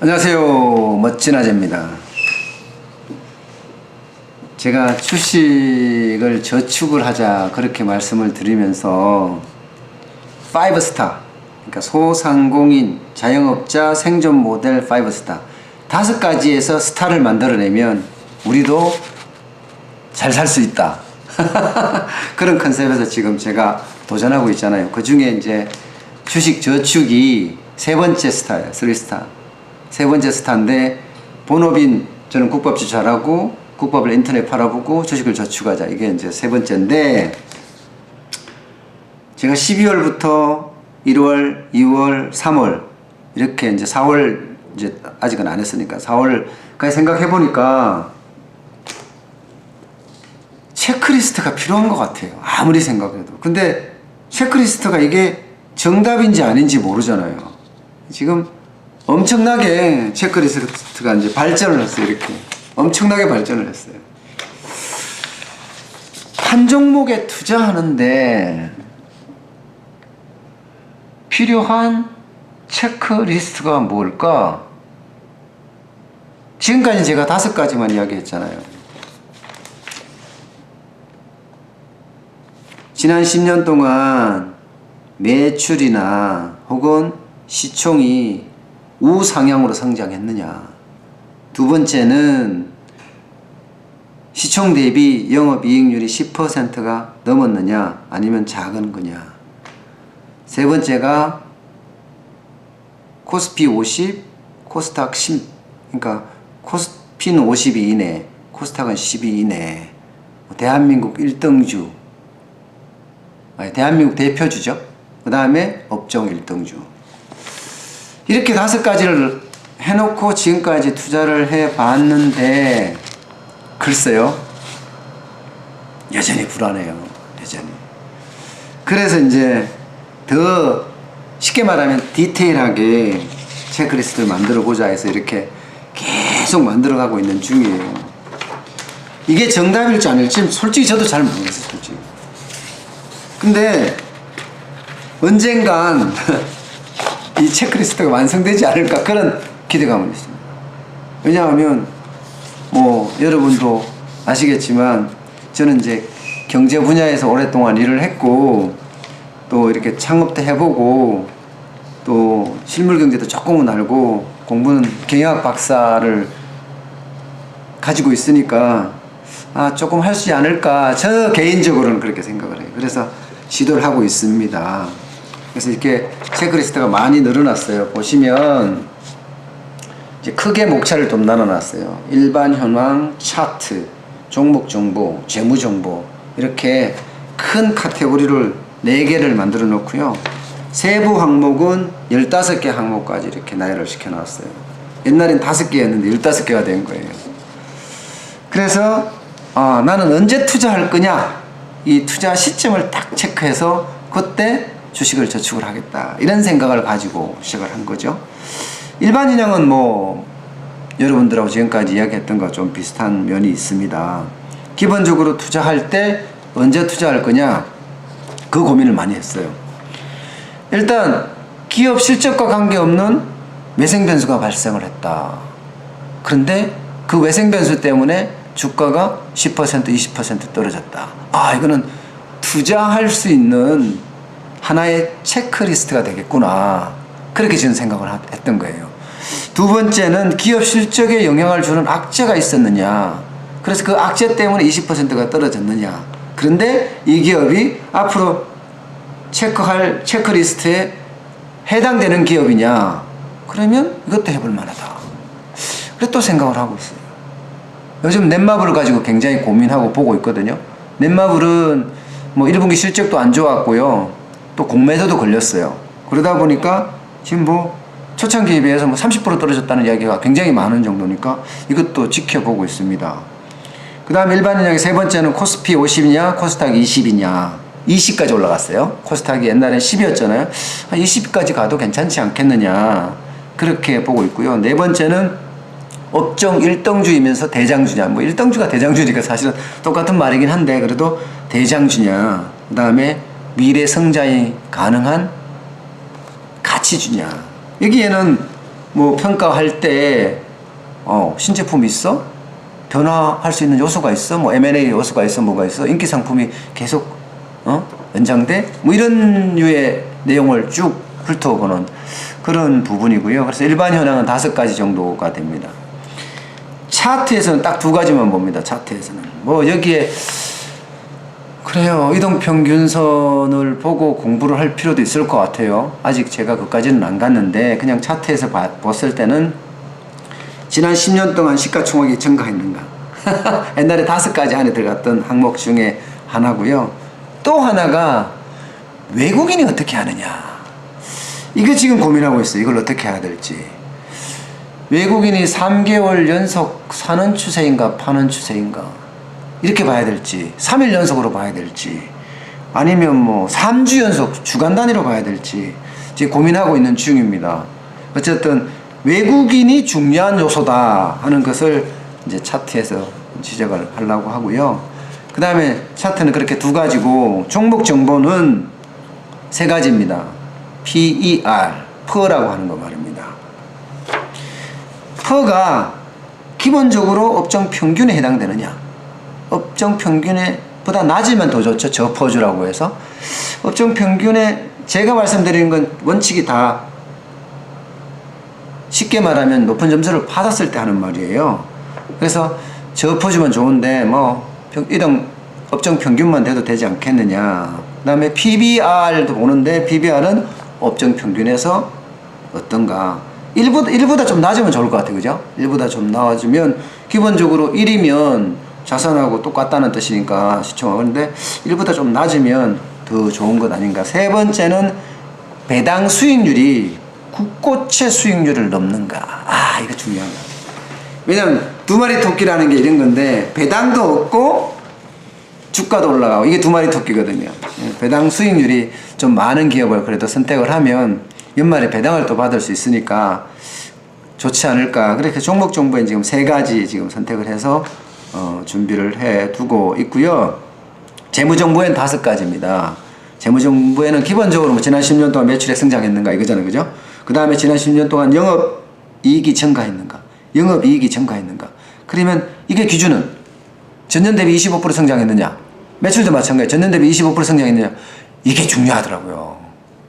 안녕하세요. 멋진 아재입니다. 제가 주식을 저축을 하자 그렇게 말씀을 드리면서 5스타, 그러니까 소상공인, 자영업자 생존 모델 5스타 5가지에서 스타를 만들어내면 우리도 잘 살 수 있다. 그런 컨셉에서 지금 제가 도전하고 있잖아요. 그 중에 이제 주식 저축이 세 번째 스타예요. 3스타. 세 번째 스타인데, 본업인 저는 국밥집 잘하고 국밥을 인터넷 팔아보고 주식을 저축하자. 이게 이제 세 번째인데, 제가 12월부터 1월, 2월, 3월 이렇게 이제 4월 이제 아직은 안 했으니까 4월까지 생각해 보니까 체크리스트가 필요한 것 같아요. 아무리 생각해도. 근데 체크리스트가 이게 정답인지 아닌지 모르잖아요. 지금 엄청나게 체크리스트가 이제 발전을 했어요. 이렇게 엄청나게 발전을 했어요. 한 종목에 투자하는데 필요한 체크리스트가 뭘까? 지금까지 제가 5가지만 이야기했잖아요. 지난 10년 동안 매출이나 혹은 시총이 우상향으로 성장했느냐. 두 번째는 시총 대비 영업이익률이 10%가 넘었느냐 아니면 작은 거냐. 세 번째가 코스피 50, 코스닥 10, 그러니까 코스피는 52 이내, 코스닥은 12 이내. 대한민국 1등주, 대한민국 대표주죠. 그 다음에 업종 1등주. 이렇게 5가지를 해놓고 지금까지 투자를 해봤는데 글쎄요, 여전히 불안해요. 여전히. 그래서 이제 더 쉽게 말하면 디테일하게 체크리스트를 만들어 보자 해서 이렇게 계속 만들어 가고 있는 중이에요. 이게 정답일지 아닐지 솔직히 저도 잘 모르겠어요. 솔직히. 근데 언젠간 이 체크리스트가 완성되지 않을까 그런 기대감은 있습니다. 왜냐하면 뭐 여러분도 아시겠지만 저는 이제 경제 분야에서 오랫동안 일을 했고 또 이렇게 창업도 해보고 또 실물 경제도 조금은 알고 공부는 경영학 박사를 가지고 있으니까 조금 할 수 있지 않을까, 저 개인적으로는 그렇게 생각을 해요. 그래서 시도를 하고 있습니다. 그래서 이렇게 체크리스트가 많이 늘어났어요. 보시면 이제 크게 목차를 좀 나눠놨어요. 일반 현황, 차트, 종목 정보, 재무 정보, 이렇게 큰 카테고리를 4개를 만들어 놓고요. 세부 항목은 15개 항목까지 이렇게 나열을 시켜 놨어요. 옛날엔 5개였는데 15개가 된 거예요. 그래서 나는 언제 투자할 거냐, 이 투자 시점을 딱 체크해서 그때 주식을 저축을 하겠다, 이런 생각을 가지고 시작을 한 거죠. 일반 인형은 뭐 여러분들하고 지금까지 이야기했던 것과 좀 비슷한 면이 있습니다. 기본적으로 투자할 때 언제 투자할 거냐, 그 고민을 많이 했어요. 일단 기업 실적과 관계없는 외생 변수가 발생을 했다. 그런데 그 외생 변수 때문에 주가가 10%, 20% 떨어졌다. 이거는 투자할 수 있는 하나의 체크리스트가 되겠구나. 그렇게 저는 생각을 했던 거예요. 두 번째는 기업 실적에 영향을 주는 악재가 있었느냐. 그래서 그 악재 때문에 20%가 떨어졌느냐. 그런데 이 기업이 앞으로 체크할 체크리스트에 해당되는 기업이냐. 그러면 이것도 해볼 만하다. 그래 또 생각을 하고 있어요. 요즘 넷마블을 가지고 굉장히 고민하고 보고 있거든요. 넷마블은 뭐 1분기 실적도 안 좋았고요. 또 공매도도 걸렸어요. 그러다 보니까 지금 뭐 초창기에 비해서 뭐 30% 떨어졌다는 이야기가 굉장히 많은 정도니까 이것도 지켜보고 있습니다. 그 다음 일반 인형의 세 번째는 코스피 50이냐 코스닥 20이냐. 20까지 올라갔어요. 코스닥이 옛날엔 10이었잖아요. 한 20까지 가도 괜찮지 않겠느냐, 그렇게 보고 있고요. 네 번째는 업종 1등주이면서 대장주냐. 뭐 1등주가 대장주니까 사실은 똑같은 말이긴 한데 그래도 대장주냐. 그 다음에 미래 성장이 가능한 가치주냐. 여기에는 뭐 평가할 때 신제품이 있어? 변화할 수 있는 요소가 있어? 뭐 M&A 요소가 있어? 뭐가 있어? 인기 상품이 계속 연장돼? 뭐 이런 류의 내용을 쭉 훑어보는 그런 부분이고요. 그래서 일반 현황은 5가지 정도가 됩니다. 차트에서는 딱 2가지만 봅니다. 차트에서는 뭐 여기에 그래요. 이동평균선을 보고 공부를 할 필요도 있을 것 같아요. 아직 제가 그까지는 안 갔는데 그냥 차트에서 봤을 때는 지난 10년 동안 시가총액이 증가했는가 옛날에 5가지 안에 들어갔던 항목 중에 하나고요. 또 하나가 외국인이 어떻게 하느냐, 이거 지금 고민하고 있어요. 이걸 어떻게 해야 될지. 외국인이 3개월 연속 사는 추세인가 파는 추세인가 이렇게 봐야 될지, 3일 연속으로 봐야 될지, 아니면 뭐 3주 연속 주간 단위로 봐야 될지 지금 고민하고 있는 중입니다. 어쨌든 외국인이 중요한 요소다 하는 것을 이제 차트에서 지적을 하려고 하고요. 그 다음에 차트는 그렇게 2가지고 종목 정보는 3가지입니다. PER, PER라고 하는 거 말입니다. PER가 기본적으로 업종 평균에 해당되느냐, 업종 평균에 보다 낮으면 더 좋죠. 저퍼주라고 해서 업종 평균에, 제가 말씀드리는 건 원칙이 다 쉽게 말하면 높은 점수를 받았을 때 하는 말이에요. 그래서 저퍼주면 좋은데 뭐 이런 업종 평균만 돼도 되지 않겠느냐. 그 다음에 PBR도 보는데 PBR은 업종 평균에서 어떤가, 1보다 좀 낮으면 좋을 것 같아요. 그죠? 1보다 좀 나아지면, 기본적으로 1이면 자산하고 똑같다는 뜻이니까 시총하고, 그런데 1보다 좀 낮으면 더 좋은 것 아닌가. 3번째는 배당 수익률이 국고채 수익률을 넘는가. 이거 중요한 거. 왜냐면 2마리 토끼라는 게 이런 건데, 배당도 없고 주가도 올라가고, 이게 2마리 토끼거든요. 배당 수익률이 좀 많은 기업을 그래도 선택을 하면 연말에 배당을 또 받을 수 있으니까 좋지 않을까. 그렇게 종목 정보에 지금 3가지 지금 선택을 해서 준비를 해 두고 있고요. 재무 정보에는 5가지입니다. 재무 정보에는 기본적으로 뭐 지난 10년 동안 매출액 성장했는가 이거잖아요. 그죠? 그 다음에 지난 10년 동안 영업 이익이 증가했는가, 영업 이익이 증가했는가. 그러면 이게 기준은 전년 대비 25% 성장했느냐, 매출도 마찬가지 전년 대비 25% 성장했느냐, 이게 중요하더라고요.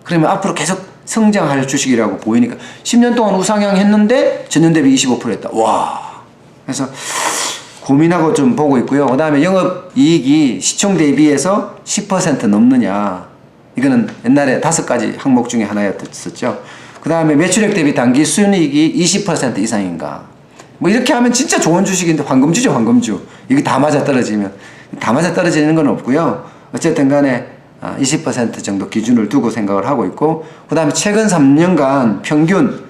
그러면 앞으로 계속 성장할 주식이라고 보이니까 10년 동안 우상향 했는데 전년 대비 25% 했다. 와. 그래서 고민하고 좀 보고 있고요. 그 다음에 영업 이익이 시총 대비해서 10% 넘느냐, 이거는 옛날에 5가지 항목 중에 하나였었죠. 그 다음에 매출액 대비 당기 순이익이 20% 이상인가. 뭐 이렇게 하면 진짜 좋은 주식인데, 황금주죠, 황금주. 이게 다 맞아 떨어지면. 다 맞아 떨어지는 건 없고요. 어쨌든 간에 20% 정도 기준을 두고 생각을 하고 있고, 그 다음에 최근 3년간 평균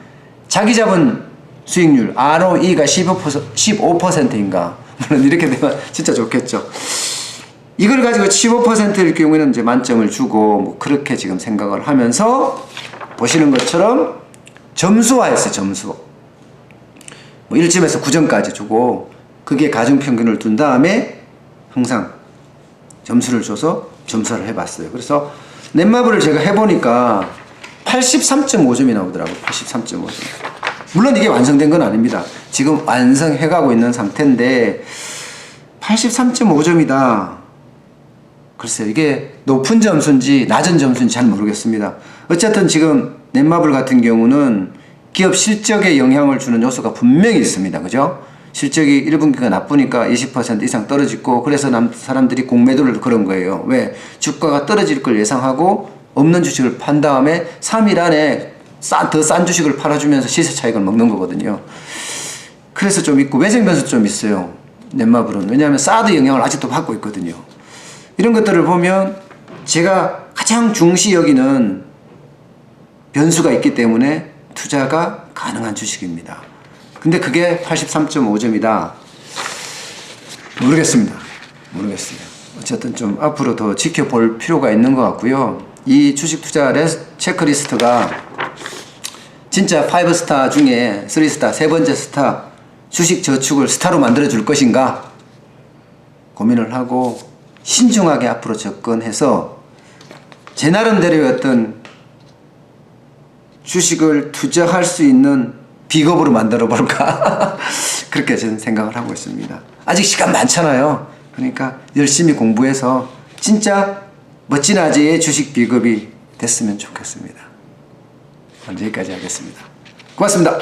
자기 자본 수익률 ROE가 15%인가. 물론 이렇게 되면 진짜 좋겠죠. 이걸 가지고 15%일 경우에는 이제 만점을 주고, 뭐 그렇게 지금 생각을 하면서 보시는 것처럼 점수화했어요. 점수. 뭐 1점에서 9점까지 주고, 그게 가중평균을 둔 다음에 항상 점수를 줘서 점수를 해봤어요. 그래서 넷마블을 제가 해보니까 83.5점이 나오더라고요. 83.5점. 물론 이게 완성된 건 아닙니다. 지금 완성해가고 있는 상태인데 83.5점이다. 글쎄요, 이게 높은 점수인지 낮은 점수인지 잘 모르겠습니다. 어쨌든 지금 넷마블 같은 경우는 기업 실적에 영향을 주는 요소가 분명히 있습니다. 그죠? 실적이 1분기가 나쁘니까 20% 이상 떨어지고, 그래서 사람들이 공매도를 그런 거예요. 왜? 주가가 떨어질 걸 예상하고 없는 주식을 판 다음에 3일 안에 더 싼 주식을 팔아주면서 시세 차익을 먹는 거거든요. 그래서 좀 있고, 외생 변수 좀 있어요. 넷마블은. 왜냐하면 사드 영향을 아직도 받고 있거든요. 이런 것들을 보면 제가 가장 중시 여기는 변수가 있기 때문에 투자가 가능한 주식입니다. 근데 그게 83.5점이다. 모르겠습니다. 어쨌든 좀 앞으로 더 지켜볼 필요가 있는 것 같고요. 이 주식 투자 체크리스트가 진짜 5스타 중에 3스타, 3번째 스타, 주식 저축을 스타로 만들어 줄 것인가 고민을 하고 신중하게 앞으로 접근해서 제 나름대로의 어떤 주식을 투자할 수 있는 비겁으로 만들어 볼까 그렇게 저는 생각을 하고 있습니다. 아직 시간 많잖아요. 그러니까 열심히 공부해서 진짜 멋진 아재의 주식 비겁이 됐으면 좋겠습니다. 오늘 여기까지 하겠습니다. 고맙습니다.